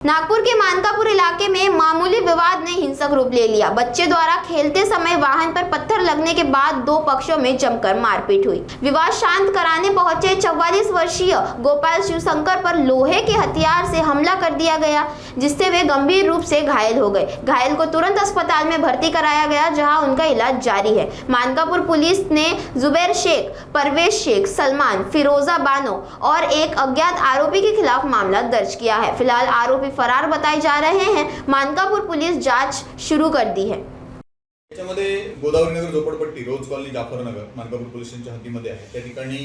नागपुर के मानकापुर इलाके में मामूली विवाद ने हिंसक रूप ले लिया। बच्चे द्वारा खेलते समय वाहन पर पत्थर लगने के बाद दो पक्षों में जमकर मारपीट हुई। विवाद शांत कराने पहुंचे 44 वर्षीय गोपाल शिवशंकर पर लोहे के हथियार से हमला कर दिया गया, जिससे वे गंभीर रूप से घायल हो गए। घायल को तुरंत अस्पताल में भर्ती कराया गया, जहां उनका इलाज जारी है। मानकापुर पुलिस ने जुबैर शेख, परवेज शेख, सलमान, फिरोजा बानो और एक अज्ञात आरोपी के खिलाफ मामला दर्ज किया है। फिलहाल आरोपी फरार बताए जा रहे हैं। मानकापुर पुलिस जांच शुरू कर दी है। त्याच्यामध्ये गोदावरी नगर झोपडपट्टी रोज कॉलनी जाफरनगर मानकापूर पोलीस स्टेशनच्या हद्दीमध्ये आहे। त्या ठिकाणी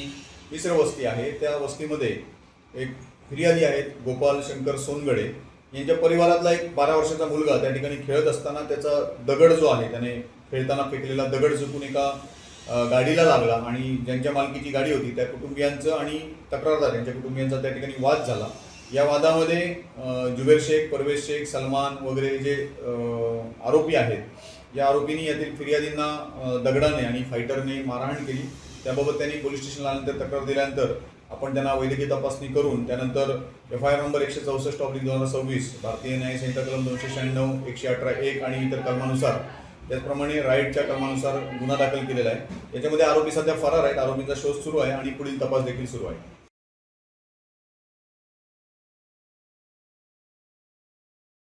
मिश्र वस्ती आहे। त्या वस्तीमध्ये एक फिर्यादी आहेत गोपाल शंकर सोनगडे यांच्या परिवारातला एक 12 वर्षाचा मुलगा त्या ठिकाणी खेळत असताना त्याचा दगड जो आहे त्याने खेळताना फेकलेला दगड चुकून एका गाडीला लागला आणि ज्यांच्या मालकीची गाडी होती त्या कुटुंबियांचं आणि तक्रारदार यांच्या कुटुंबियांचा त्या ठिकाणी वाद झाला। या वादामध्ये जुबैर शेख, परवेज शेख, सलमान वगैरे जे आरोपी आहेत या आरोपींनी यातील फिर्यादींना दगडाने आणि फायटरने मारहाण केली। त्याबाबत त्यांनी पोलीस स्टेशनला आल्यानंतर तक्रार दिल्यानंतर आपण त्यांना वैद्यकीय तपासणी करून त्यानंतर FIR नंबर 164/2026 भारतीय न्याय संहिता कलम 296, 118(1) आणि इतर कलमानुसार त्याचप्रमाणे राईटच्या कलमानुसार गुन्हा दाखल केलेला आहे। याच्यामध्ये आरोपी सध्या फरार आहेत। आरोपींचा शोध सुरू आहे आणि पुढील तपास देखील सुरू आहे।